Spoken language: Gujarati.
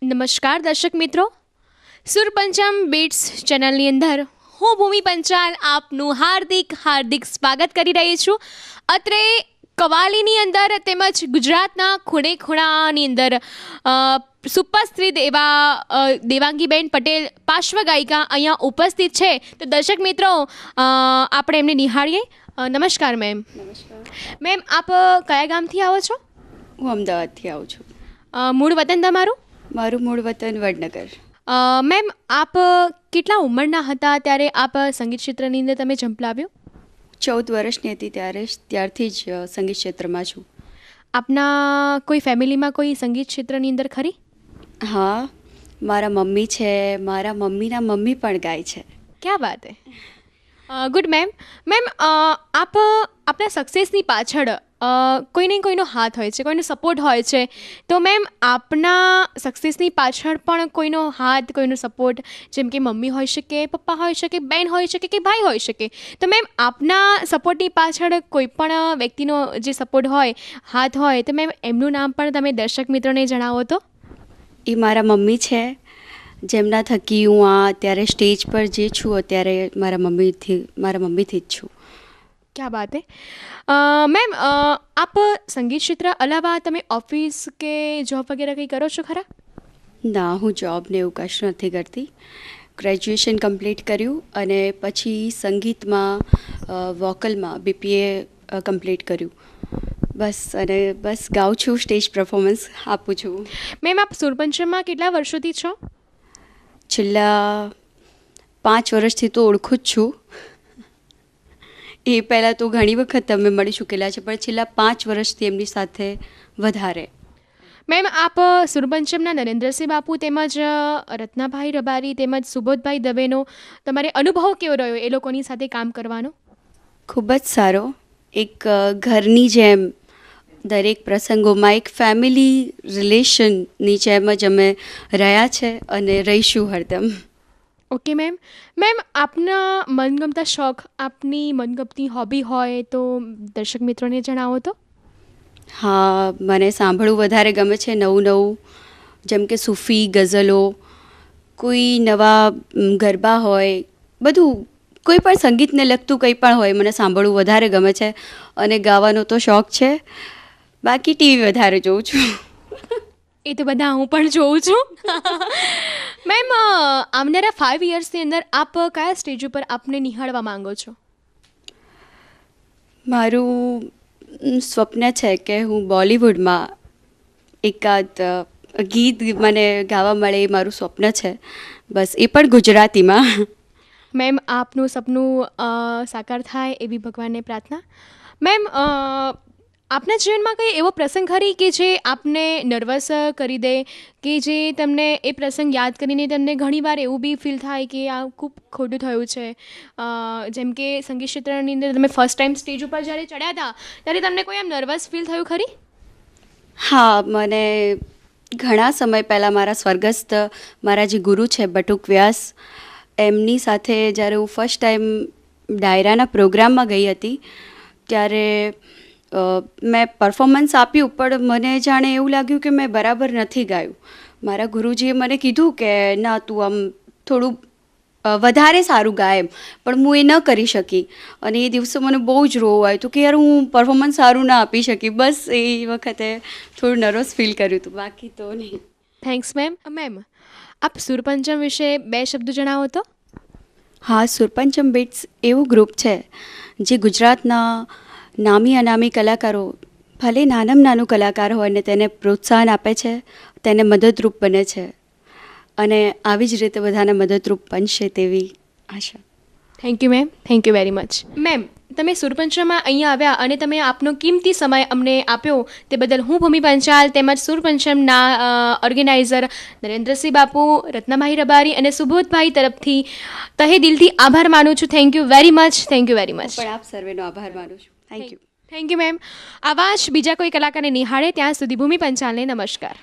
નમસ્કાર દર્શક મિત્રો, સુરપંચમ બીટ્સ ચેનલની અંદર હું ભૂમિ પંચાલ આપનું હાર્દિક સ્વાગત કરી રહી છું. અત્રે કવાલીની અંદર તેમજ ગુજરાતના ખૂણે ખૂણાની અંદર સુપસ્થિત એવા દેવાંગીબેન પટેલ પાર્શ્વ ગાયિકા અહીંયા ઉપસ્થિત છે. તો દર્શક મિત્રો આપણે એમને નિહાળીએ. નમસ્કાર મેમ. નમસ્કાર મેમ, આપ કયા ગામથી આવો છો? હું અમદાવાદથી આવું છું. મૂળ વતન તમારું? મારું મૂળ વતન વડનગર. મેમ, આપ કેટલા ઉંમરના હતા ત્યારે આપ સંગીત ક્ષેત્રની અંદર તમે ઝંપલાવ્યો? 14 વર્ષની હતી ત્યારથી જ સંગીત ક્ષેત્રમાં છું. આપના કોઈ ફેમિલીમાં કોઈ સંગીત ક્ષેત્રની અંદર ખરી? હા, મારા મમ્મી છે, મારા મમ્મીના મમ્મી પણ ગાય છે. ક્યાં વાત હે. Good ma'am. મેમ, આપ આપના સક્સેસની પાછળ કોઈને કોઈનો હાથ હોય છે, કોઈનો સપોર્ટ હોય છે. તો મેમ, આપના સક્સેસની પાછળ પણ કોઈનો હાથ, કોઈનો સપોર્ટ, જેમ કે મમ્મી હોઈ શકે, પપ્પા હોઈ શકે, બેન હોઈ શકે કે ભાઈ હોઈ શકે. તો મેમ, આપના સપોર્ટની પાછળ કોઈ પણ વ્યક્તિનો જે સપોર્ટ હોય, હાથ હોય, તો મેમ એમનું નામ પણ તમે દર્શક મિત્રોને જણાવો તો. એ મારા મમ્મી છે, જેમના થકી હું અત્યારે સ્ટેજ પર જે છું અત્યારે મારા મમ્મીથી જ છું. ક્યાં બાત હે. મેમ, આપ સંગીત ક્ષેત્ર અલાવા તમે ઓફિસ કે જોબ વગેરે કંઈ કરો છો ખરા? ના, હું જોબ ને એવું કશું નથી કરતી. ગ્રેજ્યુએશન કમ્પ્લીટ કર્યું અને પછી સંગીતમાં વોકલમાં BPA કમ્પ્લીટ કર્યું. બસ ગાઉં છું, સ્ટેજ પરફોર્મન્સ આપું છું. મેમ, આપ સુરપંચમમાં કેટલા વર્ષોથી છો? છેલ્લા 5 વર્ષથી તો ઓળખું જ છું. એ પહેલાં તો ઘણી વખત અમે મળી ચૂકેલા છે, પણ છેલ્લા 5 વર્ષથી એમની સાથે વધારે. મેમ, આપ સુરપંચમના નરેન્દ્રસિંહ બાપુ તેમજ રત્નાભાઈ રબારી તેમજ સુબોધભાઈ દવેનો તમારે અનુભવ કેવો રહ્યો એ લોકોની સાથે કામ કરવાનો? ખૂબ જ સારો. એક ઘરની જેમ દરેક પ્રસંગોમાં એક ફેમિલી રિલેશનની જેમ જ અમે રહ્યા છે અને રહીશું હરદમ. Okay ma'am. મેમ, આપના મનગમતા શોખ, આપની મનગમતી હોબી હોય તો દર્શક મિત્રોને જણાવો તો. હા, મને સાંભળવું વધારે ગમે છે, નવું જેમ કે સૂફી ગઝલો, કોઈ નવા ગરબા હોય, બધું કોઈ પણ સંગીતને લગતું કંઈ પણ હોય, મને સાંભળવું વધારે ગમે છે. અને ગાવાનો તો શોખ છે. બાકી ટીવી વધારે જોઉં છું. એ તો બધા હું પણ જોઉં છું. મેમ, આવનારા 5 યર્સની અંદર આપ કયા સ્ટેજ ઉપર આપને નિહાળવા માંગો છો? મારું સ્વપ્ન છે કે હું બોલિવૂડમાં એકાદ ગીત મને ગાવા મળે, એ મારું સ્વપ્ન છે. બસ, એ પણ ગુજરાતીમાં. મેમ, આપનું સપનું સાકાર થાય એવી ભગવાનને પ્રાર્થના. મેમ, આપના જીવનમાં કંઈ એવો પ્રસંગ ખરી કે જે આપને નર્વસ કરી દે, કે જે તમને એ પ્રસંગ યાદ કરીને તમને ઘણીવાર એવું બી ફીલ થાય કે આ ખૂબ ખોટું થયું છે? જેમ કે સંગીત ક્ષેત્રની અંદર તમે ફર્સ્ટ ટાઈમ સ્ટેજ ઉપર જ્યારે ચડ્યા હતા ત્યારે તમને કોઈ આમ નર્વસ ફીલ થયું ખરી? હા, મને ઘણા સમય પહેલાં મારા સ્વર્ગસ્થ મારા જે ગુરુ છે બટુક વ્યાસ, એમની સાથે જ્યારે હું ફર્સ્ટ ટાઈમ ડાયરાના પ્રોગ્રામમાં ગઈ હતી ત્યારે મેં પરફોર્મન્સ આપ્યું, પણ મને જાણે એવું લાગ્યું કે મેં બરાબર નથી ગાયું. મારા ગુરુજીએ મને કીધું કે ના, તું આમ થોડું વધારે સારું ગાય એમ, પણ હું એ ન કરી શકી. અને એ દિવસે મને બહુ જ રોવું આવ્યું હતું કે યાર, હું પરફોર્મન્સ સારું ના આપી શકી. બસ એ વખતે થોડું નર્વસ ફીલ કર્યું હતું, બાકી તો નહીં. Thanks ma'am. મેમ, આપ સુરપંચમ વિશે 2 શબ્દો જણાવો તો. હા, સુરપંચમ બીટ્સ એવું ગ્રુપ છે જે ગુજરાતના નામી અનામી કલાકારો, ભલે નાનામાં નાનું કલાકાર હોય ને તેને પ્રોત્સાહન આપે છે, તેને મદદરૂપ બને છે અને આવી જ રીતે બધાને મદદરૂપ બનશે તેવી આશા. Thank you ma'am. Thank you very much. Ma'am, તમે સુરપંચમમાં અહીંયા આવ્યા અને તમે આપનો કિંમતી સમય અમને આપ્યો તે બદલ હું ભૂમિ પંચાલ તેમજ સુરપંચમના ઓર્ગેનાઇઝર નરેન્દ્રસિંહ બાપુ, રત્નાભાઈ રબારી અને સુબોધભાઈ તરફથી તહે દિલથી આભાર માનું છું. Thank you very much. Thank you very much. પણ આપ સર્વેનો આભાર માનું છું. Thank you. Thank you ma'am. આવા જ બીજા કોઈ કલાકારને નિહાળે ત્યાં સુધી ભૂમિ પંચાલને નમસ્કાર.